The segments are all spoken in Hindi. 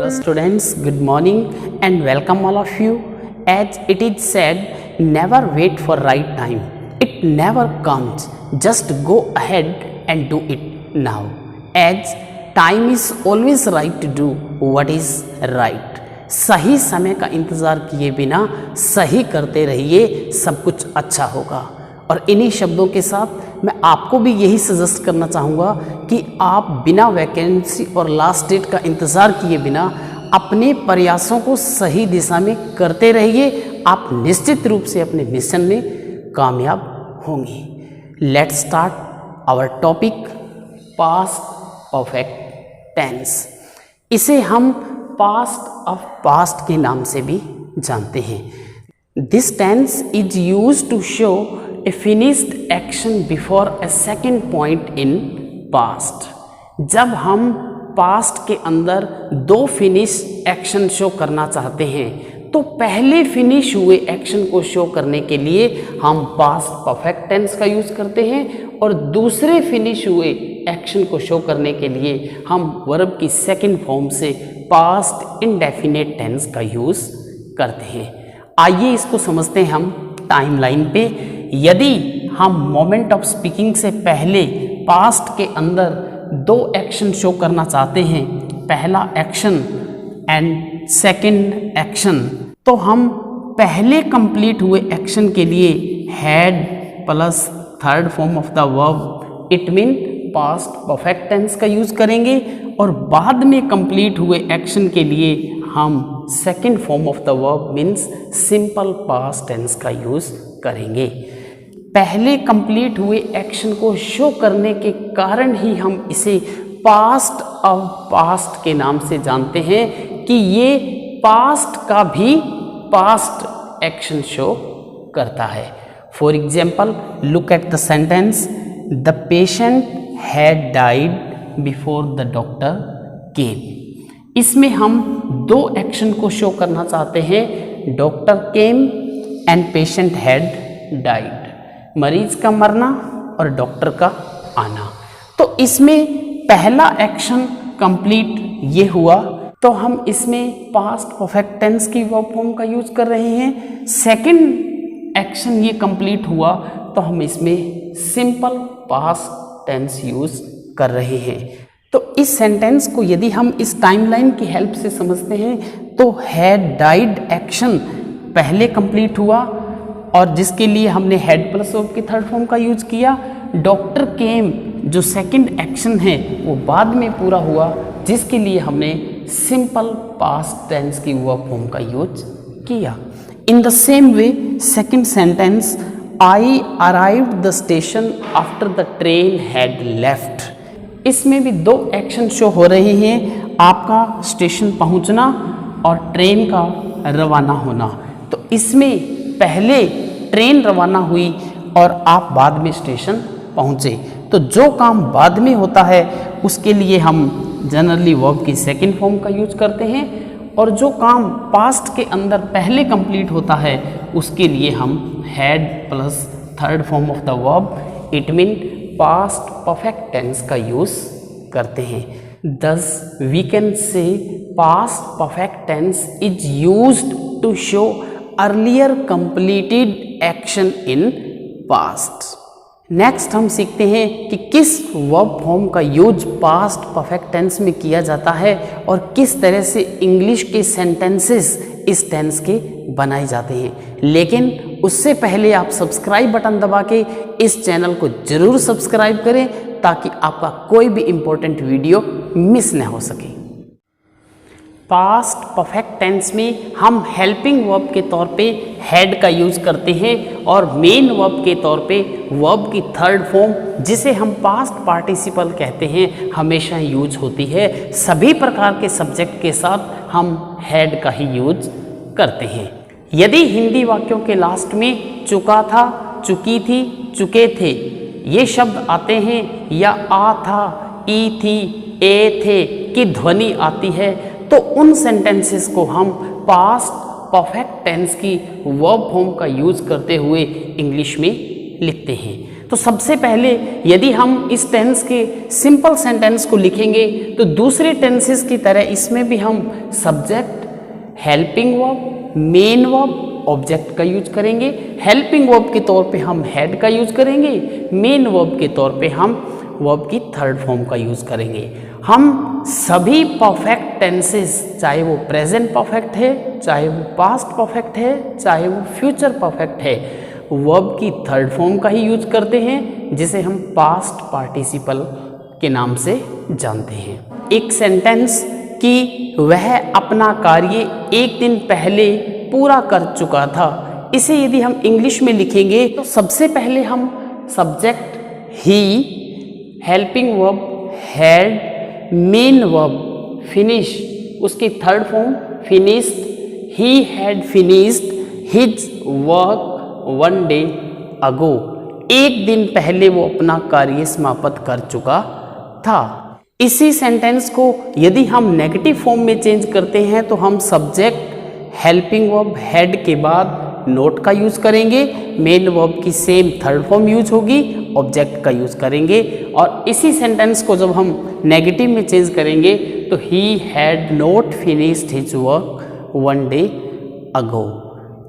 Hello students, good morning and welcome all of you. As it is said, never wait for right time. It never comes. Just go ahead and do it now. As time is always right to do what is right. सही समय का इंतज़ार किए बिना सही करते रहिए, सब कुछ अच्छा होगा। और इन्हीं शब्दों के साथ मैं आपको भी यही सजेस्ट करना चाहूँगा कि आप बिना वैकेंसी और लास्ट डेट का इंतज़ार किए बिना अपने प्रयासों को सही दिशा में करते रहिए। आप निश्चित रूप से अपने मिशन में कामयाब होंगे। Let's start our topic past perfect tense. इसे हम पास्ट ऑफ पास्ट के नाम से भी जानते हैं। This tense is used to show a finished action before a second point in past। जब हम पास्ट के अंदर दो फिनिश एक्शन शो करना चाहते हैं तो पहले फिनिश हुए एक्शन को शो करने के लिए हम पास्ट परफेक्ट टेंस का यूज़ करते हैं और दूसरे फिनिश हुए एक्शन को शो करने के लिए हम वर्ब की सेकंड फॉर्म से पास्ट इंडेफिनिट टेंस का यूज़ करते हैं। आइए इसको समझते हैं हम टाइमलाइन पे। यदि हम मोमेंट ऑफ स्पीकिंग से पहले पास्ट के अंदर दो एक्शन शो करना चाहते हैं, पहला एक्शन एंड सेकंड एक्शन, तो हम पहले कंप्लीट हुए एक्शन के लिए had plus third form of the verb it mean past perfect tense का यूज़ करेंगे और बाद में कंप्लीट हुए एक्शन के लिए हम second form of the verb means simple past tense का यूज़ करेंगे। पहले कंप्लीट हुए एक्शन को शो करने के कारण ही हम इसे पास्ट ऑफ पास्ट के नाम से जानते हैं कि ये पास्ट का भी पास्ट एक्शन शो करता है। For example look at the sentence the patient had died before the doctor केम। इसमें हम दो एक्शन को शो करना चाहते हैं, doctor came and patient had died, मरीज का मरना और डॉक्टर का आना। तो इसमें पहला एक्शन कंप्लीट ये हुआ तो हम इसमें पास्ट परफेक्ट टेंस की वर्ब फॉर्म का यूज़ कर रहे हैं। सेकंड एक्शन ये कंप्लीट हुआ तो हम इसमें सिंपल पास्ट टेंस यूज़ कर रहे हैं। तो इस सेंटेंस को यदि हम इस टाइमलाइन की हेल्प से समझते हैं तो हैड डाइड एक्शन पहले कंप्लीट हुआ और जिसके लिए हमने हैड प्लस वर्ब की थर्ड फॉर्म का यूज किया। डॉक्टर केम जो सेकंड एक्शन है वो बाद में पूरा हुआ जिसके लिए हमने सिंपल पास्ट टेंस की वर्ब फॉर्म का यूज किया। इन the same way second sentence I arrived the station after the train had left, इसमें भी दो एक्शन शो हो रहे हैं, आपका स्टेशन पहुंचना और ट्रेन का रवाना होना। तो इसमें पहले ट्रेन रवाना हुई और आप बाद में स्टेशन पहुंचे। तो जो काम बाद में होता है उसके लिए हम जनरली वर्ब की सेकंड फॉर्म का यूज करते हैं और जो काम पास्ट के अंदर पहले कंप्लीट होता है उसके लिए हम had plus third form of the verb it mean past perfect tense का यूज़ करते हैं। Thus we can say past perfect tense is used to show earlier completed action in past। Next हम सीखते हैं कि किस वर्ब फॉर्म का यूज पास्ट परफेक्ट टेंस में किया जाता है और किस तरह से इंग्लिश के सेंटेंसेस इस टेंस के बनाए जाते हैं। लेकिन उससे पहले आप सब्सक्राइब बटन दबा के इस चैनल को ज़रूर सब्सक्राइब करें ताकि आपका कोई भी इम्पोर्टेंट वीडियो मिस न हो सके। पास्ट परफेक्ट टेंस में हम हेल्पिंग वर्ब के तौर पे हैड का यूज़ करते हैं और मेन वर्ब के तौर पे वर्ब की थर्ड फॉर्म जिसे हम पास्ट पार्टिसिपल कहते हैं हमेशा यूज होती है। सभी प्रकार के सब्जेक्ट के साथ हम हैड का ही यूज करते हैं। यदि हिंदी वाक्यों के लास्ट में चुका था, चुकी थी, चुके थे ये शब्द आते हैं या आ था, ई थी, ए थे की ध्वनि आती है तो उन सेंटेंसेस को हम पास्ट परफेक्ट टेंस की वर्ब फॉर्म का यूज़ करते हुए इंग्लिश में लिखते हैं। तो सबसे पहले यदि हम इस टेंस के सिंपल सेंटेंस को लिखेंगे तो दूसरे टेंसेस की तरह इसमें भी हम subject, helping verb, main verb, object का यूज करेंगे। हेल्पिंग वर्ब के तौर पे हम हैड का यूज करेंगे, मेन वर्ब के तौर पे हम वर्ब की थर्ड फॉर्म का यूज करेंगे। हम सभी परफेक्ट टेंसेस, चाहे वो प्रेजेंट परफेक्ट है, चाहे वो पास्ट परफेक्ट है, चाहे वो फ्यूचर परफेक्ट है, वर्ब की थर्ड फॉर्म का ही यूज करते हैं, जिसे हम पास्ट पार्टिसिपल के नाम से जानते हैं। एक सेंटेंस कि वह अपना कार्य एक दिन पहले पूरा कर चुका था, इसे यदि हम इंग्लिश में लिखेंगे तो सबसे पहले हम subject he, helping verb had, main verb finish, उसकी third form finished, he had finished his work one day ago, एक दिन पहले वो अपना कार्य समाप्त कर चुका था। इसी सेंटेंस को यदि हम नेगेटिव फॉर्म में चेंज करते हैं तो हम सब्जेक्ट, हेल्पिंग वर्ब हैड के बाद नोट का यूज करेंगे, मेन वर्ब की सेम थर्ड फॉर्म यूज होगी, ऑब्जेक्ट का यूज करेंगे। और इसी सेंटेंस को जब हम नेगेटिव में चेंज करेंगे तो he had not finished his work one day ago.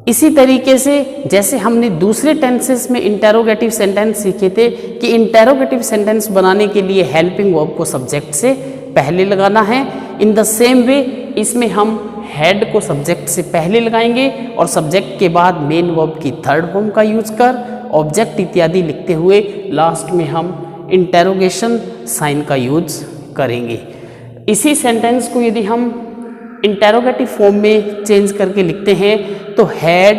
इसी तरीके से जैसे हमने दूसरे टेंसेस में इंटेरोगेटिव सेंटेंस सीखे थे कि इंटेरोगेटिव सेंटेंस बनाने के लिए हेल्पिंग वर्ब को सब्जेक्ट से पहले लगाना है, इन द सेम वे इसमें हम हेड को सब्जेक्ट से पहले लगाएंगे और सब्जेक्ट के बाद मेन वर्ब की थर्ड फॉर्म का यूज कर ऑब्जेक्ट इत्यादि लिखते हुए लास्ट में हम इंटेरोगेशन साइन का यूज करेंगे। इसी सेंटेंस को यदि हम इंटेरोगेटिव फॉर्म में चेंज करके लिखते हैं तो had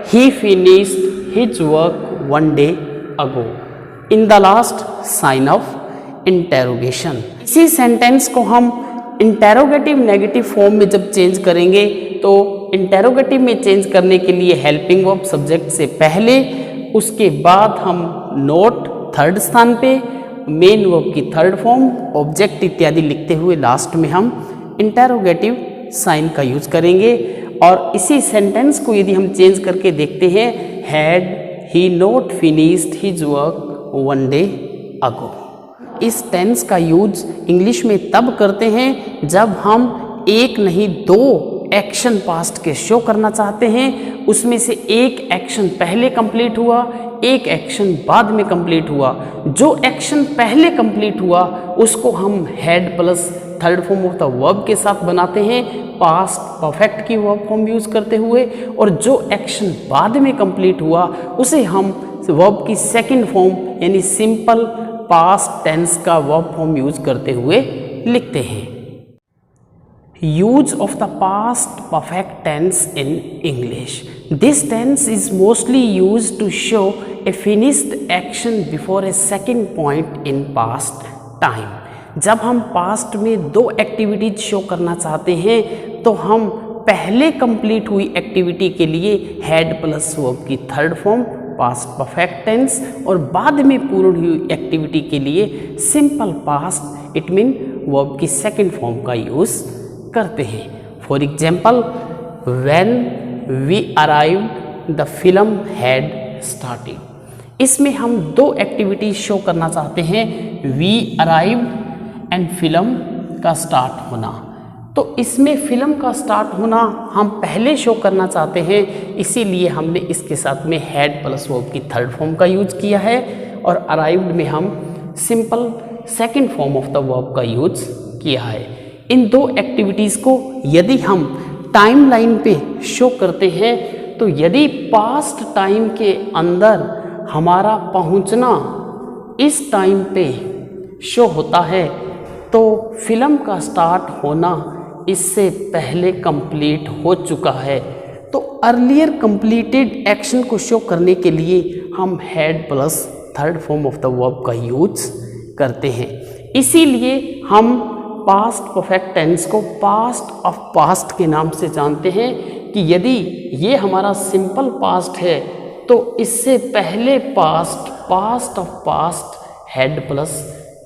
he finished his work one day ago, in the last sign of interrogation. इसी सेंटेंस को हम इंटेरोगेटिव नेगेटिव फॉर्म में जब चेंज करेंगे तो इंटेरोगेटिव में चेंज करने के लिए हेल्पिंग वर्ब सब्जेक्ट से पहले, उसके बाद हम नोट थर्ड स्थान पे, मेन वर्ब की थर्ड फॉर्म, ऑब्जेक्ट इत्यादि लिखते हुए लास्ट में हम इंटेरोगेटिव साइन का यूज करेंगे। और इसी सेंटेंस को यदि हम चेंज करके देखते हैं, had he not finished his work one day ago. इस टेंस का यूज इंग्लिश में तब करते हैं जब हम एक नहीं दो एक्शन पास्ट के शो करना चाहते हैं, उसमें से एक एक्शन पहले कंप्लीट हुआ, एक एक्शन बाद में कंप्लीट हुआ। जो एक्शन पहले कंप्लीट हुआ उसको हम had plus third form of the verb के साथ बनाते हैं, पास्ट परफेक्ट की वर्ब फॉर्म यूज करते हुए, और जो एक्शन बाद में कंप्लीट हुआ उसे हम वर्ब की सेकंड फॉर्म यानी सिंपल पास्ट टेंस का वर्ब फॉर्म यूज करते हुए लिखते हैं। Use of the past perfect tense in English. This tense is mostly used to show a finished action before a second point in past time. जब हम पास्ट में दो एक्टिविटीज शो करना चाहते हैं तो हम पहले कंप्लीट हुई एक्टिविटी के लिए हैड प्लस वर्ब की third form past perfect tense और बाद में पूर्ण हुई एक्टिविटी के लिए simple past it mean verb की सेकंड फॉर्म का यूज करते हैं। For example, when we arrived the film had started. इसमें हम दो एक्टिविटीज शो करना चाहते हैं, वी अराइव्ड एंड फिल्म का स्टार्ट होना। तो इसमें फिल्म का स्टार्ट होना हम पहले शो करना चाहते हैं, इसीलिए हमने इसके साथ में हैड प्लस वर्ब की थर्ड फॉर्म का यूज किया है और अराइव्ड में हम simple second form of the verb का यूज किया है। इन दो एक्टिविटीज़ को यदि हम टाइम लाइन पे शो करते हैं तो यदि पास्ट टाइम के अंदर हमारा पहुंचना इस टाइम पे शो होता है तो फिल्म का स्टार्ट होना इससे पहले कंप्लीट हो चुका है। तो अर्लियर कंप्लीटेड एक्शन को शो करने के लिए हम had plus third form of the verb का यूज करते हैं। इसीलिए हम पास्ट परफेक्ट टेंस को पास्ट ऑफ पास्ट के नाम से जानते हैं कि यदि ये हमारा सिंपल पास्ट है तो इससे पहले past of past had plus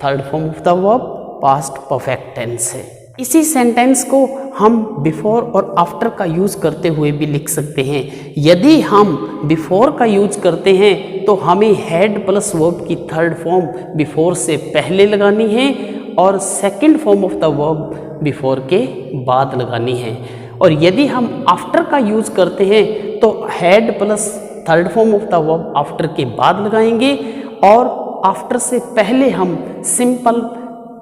third form of the verb past perfect tense है। इसी सेंटेंस को हम बिफोर और आफ्टर का यूज़ करते हुए भी लिख सकते हैं। यदि हम बिफोर का यूज करते हैं तो हमें हैड प्लस वर्ब की थर्ड फॉर्म बिफोर से पहले लगानी है और second form of the verb before के बाद लगानी है। और यदि हम आफ्टर का यूज करते हैं तो had plus third form of the verb after के बाद लगाएंगे और आफ्टर से पहले हम simple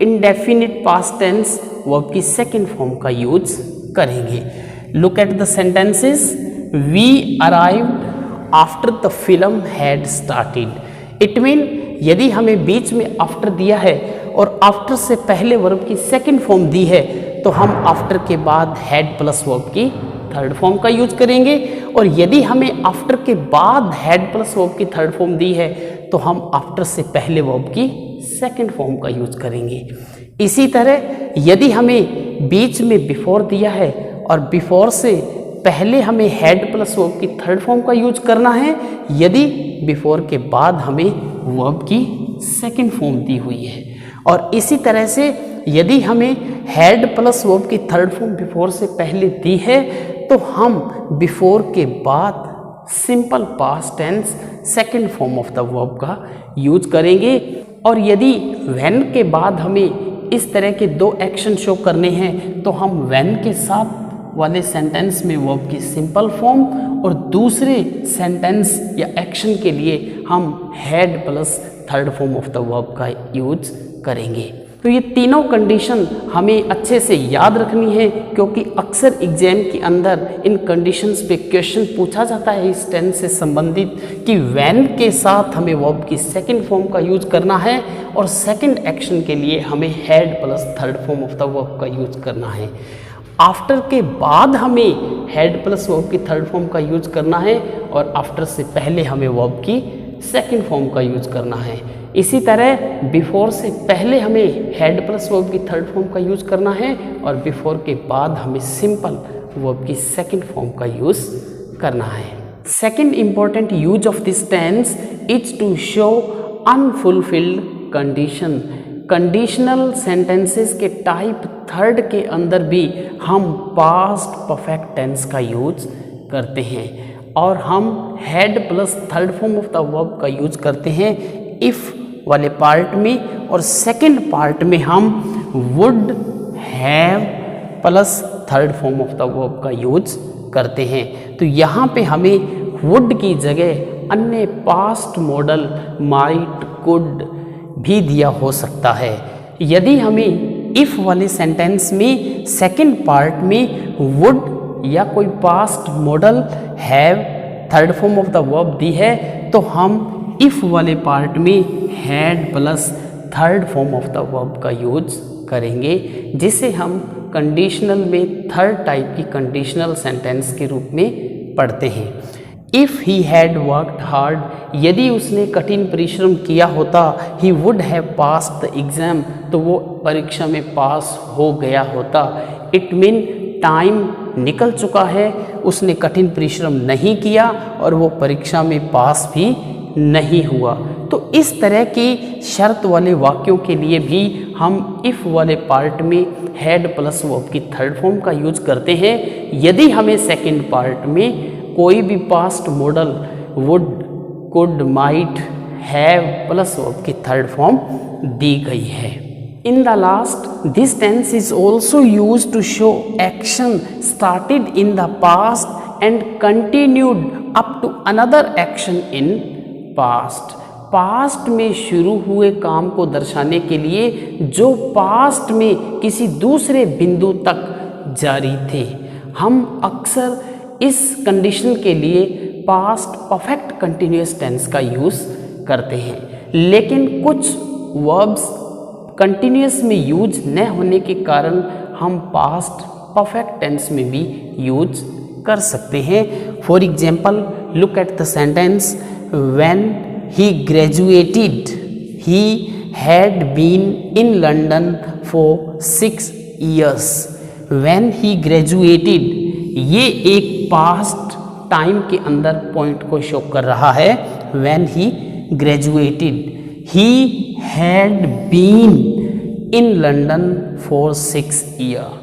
indefinite past tense verb की सेकंड फॉर्म का यूज करेंगे। Look at the sentences. We arrived after the film had started. It mean यदि हमें बीच में आफ्टर दिया है और आफ्टर से पहले वर्ब की सेकंड फॉर्म दी है तो हम आफ्टर के बाद हैड प्लस वर्ब की थर्ड फॉर्म का यूज करेंगे। और यदि हमें आफ्टर के बाद हैड प्लस वर्ब की थर्ड फॉर्म दी है तो हम आफ्टर से पहले वर्ब की सेकंड फॉर्म का यूज करेंगे। इसी तरह यदि हमें बीच में बिफोर दिया है और बिफोर से पहले हमें हैड प्लस वर्ब की थर्ड फॉर्म का यूज करना है, यदि बिफोर के बाद हमें वर्ब की सेकंड फॉर्म दी हुई है। और इसी तरह से यदि हमें हैड प्लस वर्ब की थर्ड फॉर्म बिफोर से पहले दी है तो हम बिफोर के बाद simple past tense second form of the verb का यूज करेंगे। और यदि व्हेन के बाद हमें इस तरह के दो एक्शन शो करने हैं तो हम व्हेन के साथ वाले सेंटेंस में वर्ब की सिंपल फॉर्म और दूसरे सेंटेंस या एक्शन के लिए हम had plus third form of the verb का यूज करेंगे। तो ये तीनों कंडीशन हमें अच्छे से याद रखनी है क्योंकि अक्सर एग्जाम के अंदर इन कंडीशंस पे क्वेश्चन पूछा जाता है इस टेंस से संबंधित कि व्हेन के साथ हमें वर्ब की सेकंड फॉर्म का यूज करना है और सेकंड एक्शन के लिए हमें had plus third form of the verb का यूज करना है। आफ्टर के बाद हमें हैड प्लस वर्ब की थर्ड फॉर्म का यूज करना है और आफ्टर से पहले हमें वर्ब की सेकंड फॉर्म का यूज करना है। इसी तरह बिफोर से पहले हमें हैड प्लस वर्ब की थर्ड फॉर्म का यूज करना है और बिफोर के बाद हमें सिंपल वर्ब की सेकंड फॉर्म का यूज करना है। Second important use of this tense is to show unfulfilled condition. Conditional sentences के टाइप थर्ड के अंदर भी हम पास्ट परफेक्ट टेंस का यूज करते हैं और हम had plus third form of the verb का यूज करते हैं इफ वाले पार्ट में और सेकंड पार्ट में हम would have plus third form of the verb का यूज करते हैं। तो यहाँ पे हमें वुड की जगह अन्य पास्ट मॉडल माइट कुड भी दिया हो सकता है। यदि हमें इफ वाले सेंटेंस में सेकंड पार्ट में वुड या कोई past modal have third form of the verb दी है तो हम इफ वाले पार्ट में had plus third form of the verb का यूज करेंगे जिसे हम कंडीशनल में थर्ड टाइप की कंडीशनल सेंटेंस के रूप में पढ़ते हैं। If he had worked hard, यदि उसने कठिन परिश्रम किया होता, he would have passed the exam, तो वो परीक्षा में पास हो गया होता। इट मीन टाइम निकल चुका है, उसने कठिन परिश्रम नहीं किया और वो परीक्षा में पास भी नहीं हुआ। तो इस तरह की शर्त वाले वाक्यों के लिए भी हम इफ़ वाले पार्ट में हैड प्लस वर्ब की थर्ड फॉर्म का यूज करते हैं यदि हमें सेकंड पार्ट में कोई भी past model would could might have plus verb की थर्ड फॉर्म दी गई है। In the last, this tense is also used to show action started in the past and continued up to another action in past. Past में शुरू हुए काम को दर्शाने के लिए जो पास्ट में किसी दूसरे बिंदु तक जारी थे। हम अक्सर इस कंडीशन के लिए पास्ट परफेक्ट कंटिन्यूअस टेंस का यूज़ करते हैं, लेकिन कुछ वर्ब्स कंटिन्यूअस में यूज न होने के कारण हम पास्ट परफेक्ट टेंस में भी यूज कर सकते हैं। For example, look at the sentence, when he graduated he had been in London for 6 years। When he graduated, ये एक पास्ट टाइम के अंदर पॉइंट को शो कर रहा है। When he graduated, he had been in London for 6 year.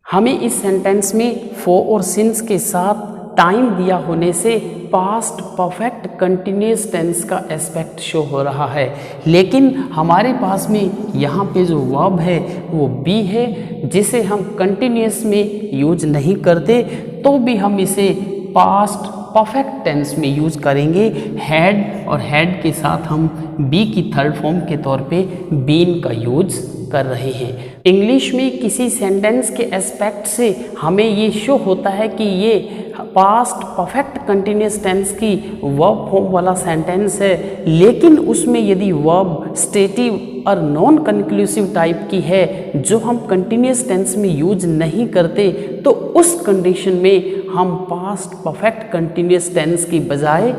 हमें इस सेंटेंस में फॉर और सिंस के साथ टाइम दिया होने से पास्ट परफेक्ट कंटिन्यूस टेंस का एस्पेक्ट शो हो रहा है, लेकिन हमारे पास में यहाँ पे जो वर्ब है वो बी है, जिसे हम कंटिन्यूस में यूज नहीं करते, तो भी हम इसे पास्ट परफेक्ट टेंस में यूज करेंगे। हैड और हैड के साथ हम बी की थर्ड फॉर्म के तौर पे बीन का यूज कर रहे हैं। इंग्लिश में किसी सेंटेंस के एस्पेक्ट से हमें ये शो होता है कि ये पास्ट परफेक्ट कंटिन्यूस टेंस की वर्ब फॉर्म वाला सेंटेंस है, लेकिन उसमें यदि वर्ब स्टेटिव और नॉन कंक्लूसिव टाइप की है जो हम कंटिन्यूस टेंस में यूज नहीं करते, तो उस कंडीशन में हम पास्ट परफेक्ट कंटिन्यूस टेंस की बजाय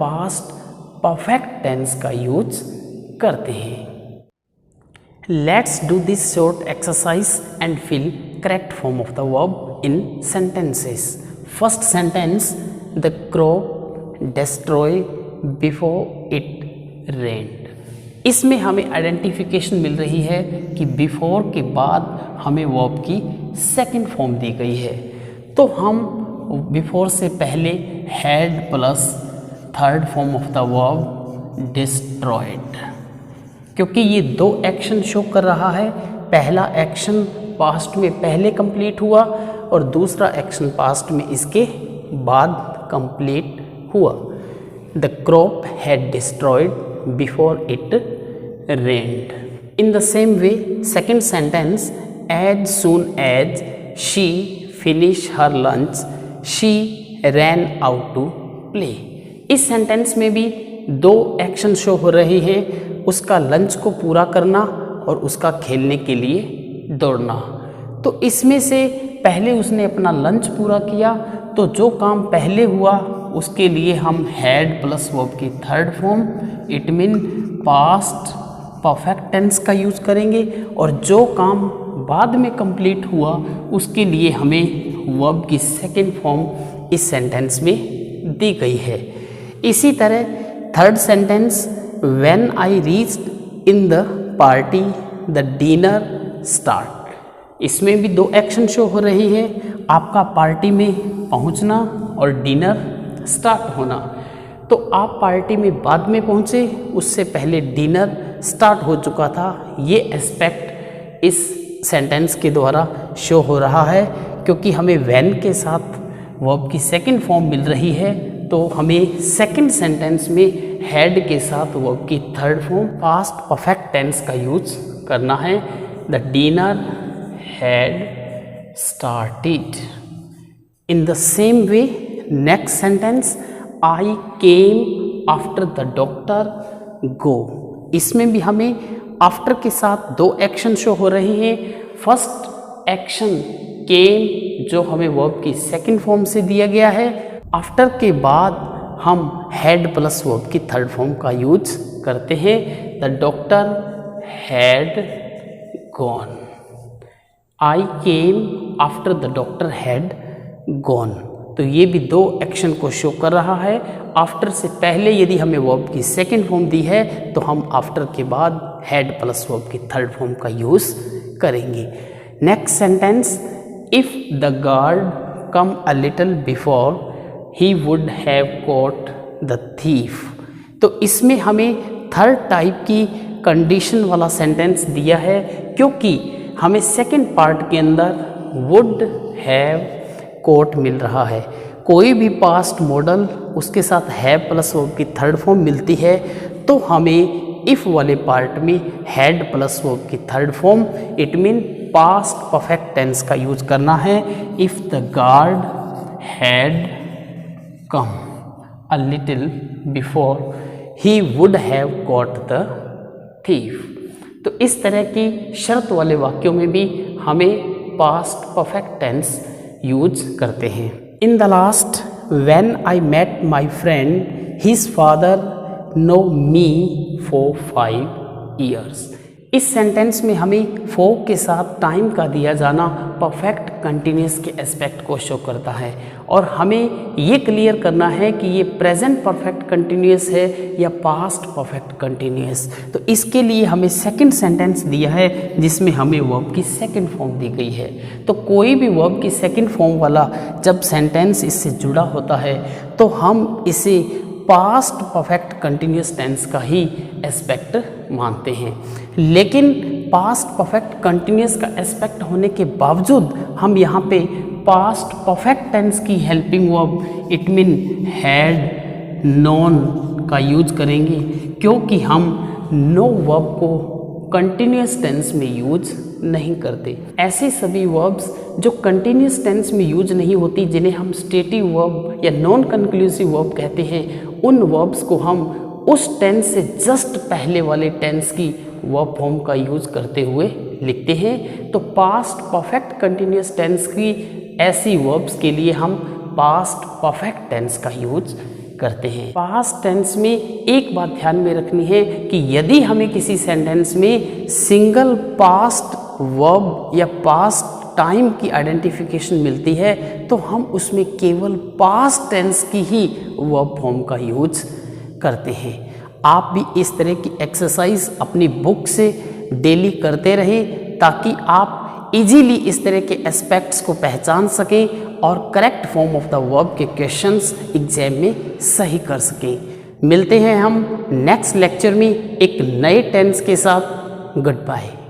पास्ट परफेक्ट टेंस का यूज करते हैं। Let's do this short exercise and fill correct form of the verb in sentences. First sentence, the crop destroyed before it rained. इसमें हमें आइडेंटिफिकेशन मिल रही है कि बिफोर के बाद हमें वर्ब की सेकंड फॉर्म दी गई है, तो हम बिफोर से पहले had plus third form of the verb destroyed, क्योंकि ये दो एक्शन शो कर रहा है। पहला एक्शन पास्ट में पहले कंप्लीट हुआ और दूसरा एक्शन पास्ट में इसके बाद कंप्लीट हुआ। The crop had destroyed before it rained. In the same way second sentence, as soon as she finish her lunch she ran out to play. इस सेंटेंस में भी दो एक्शन शो हो रहे हैं, उसका लंच को पूरा करना और उसका खेलने के लिए दौड़ना। तो इसमें से पहले उसने अपना लंच पूरा किया, तो जो काम पहले हुआ उसके लिए हम हैड प्लस वर्ब की third form it mean past perfect tense का यूज करेंगे, और जो काम बाद में कंप्लीट हुआ उसके लिए हमें वर्ब की सेकेंड फॉर्म इस सेंटेंस में दी गई है। इसी तरह third sentence, When I reached in the party, the dinner start. इसमें भी दो एक्शन शो हो रही है, आपका पार्टी में पहुंचना और डिनर स्टार्ट होना। तो आप पार्टी में बाद में पहुंचे, उससे पहले डिनर स्टार्ट हो चुका था। ये एस्पेक्ट इस सेंटेंस के द्वारा शो हो रहा है, क्योंकि हमें when के साथ वर्ब की सेकंड फॉर्म मिल रही है, तो हमें सेकंड सेंटेंस में हैड के साथ वर्ब की third form past perfect tense का यूज करना है। The dinner had started. In the same way next sentence, I came after the doctor go. इसमें भी हमें आफ्टर के साथ दो एक्शन शो हो रहे हैं। फर्स्ट एक्शन केम जो हमें वर्ब की सेकंड फॉर्म से दिया गया है, आफ्टर के बाद हम हैड प्लस वर्ब की थर्ड फॉर्म का यूज करते हैं। The doctor had gone. I came after the doctor had gone. तो ये भी दो एक्शन को शो कर रहा है। आफ्टर से पहले यदि हमें वर्ब की सेकंड फॉर्म दी है, तो हम आफ्टर के बाद हैड प्लस वर्ब की थर्ड फॉर्म का यूज करेंगे। Next sentence, if the guard come a little before he would have caught the thief। तो इसमें हमें थर्ड टाइप की कंडीशन वाला सेंटेंस दिया है, क्योंकि हमें सेकंड पार्ट के अंदर would have caught मिल रहा है। कोई भी पास्ट मॉडल उसके साथ have प्लस वर्ब की थर्ड फॉर्म मिलती है, तो हमें इफ वाले पार्ट में हैड प्लस वर्ब की third form it mean past perfect tense का यूज करना है। If the guard had come a little before he would have caught the thief। तो इस तरह की शर्त वाले वाक्यों में भी हमें पास्ट परफेक्ट टेंस यूज करते हैं। इन the last, when I met my friend his father know me for 5 years। इस सेंटेंस में हमें फॉर के साथ टाइम का दिया जाना परफेक्ट कंटिन्यूस के एस्पेक्ट को शो करता है और हमें ये क्लियर करना है कि ये प्रेजेंट परफेक्ट कंटिन्यूस है या पास्ट परफेक्ट कंटिन्यूस। तो इसके लिए हमें सेकंड सेंटेंस दिया है जिसमें हमें वर्ब की सेकंड फॉर्म दी गई है। तो कोई भी वर्ब की सेकंड फॉर्म वाला जब सेंटेंस इससे जुड़ा होता है तो हम इसे पास्ट परफेक्ट कंटिन्यूस टेंस का ही एस्पेक्ट मानते हैं। लेकिन पास्ट परफेक्ट कंटिन्यूस का एस्पेक्ट होने के बावजूद हम यहाँ पे पास्ट परफेक्ट टेंस की helping verb it mean had, known का यूज करेंगे क्योंकि हम नो वर्ब को कंटिन्यूस टेंस में यूज नहीं करते। ऐसे सभी वर्ब्स जो कंटिन्यूस टेंस में यूज नहीं होती, जिन्हें हम स्टेटिव वर्ब या नॉन कंक्लूसिव वर्ब कहते हैं, उन वर्ब्स को हम उस टेंस से जस्ट पहले वाले टेंस की वर्ब फॉर्म का यूज करते हुए लिखते हैं। तो पास्ट परफेक्ट कंटिन्यूस टेंस की ऐसी वर्ब्स के लिए हम पास्ट परफेक्ट टेंस का यूज करते हैं। पास्ट टेंस में एक बात ध्यान में रखनी है कि यदि हमें किसी सेंटेंस में सिंगल पास्ट वर्ब या पास्ट टाइम की आइडेंटिफिकेशन मिलती है तो हम उसमें केवल पास्ट टेंस की ही वर्ब फॉर्म का यूज करते हैं। आप भी इस तरह की एक्सरसाइज अपनी बुक से डेली करते रहें ताकि आप इजीली इस तरह के एस्पेक्ट्स को पहचान सकें और correct form of the verb के क्वेश्चंस एग्जाम में सही कर सकें। मिलते हैं हम नेक्स्ट लेक्चर में एक नए टेंस के साथ। Good bye.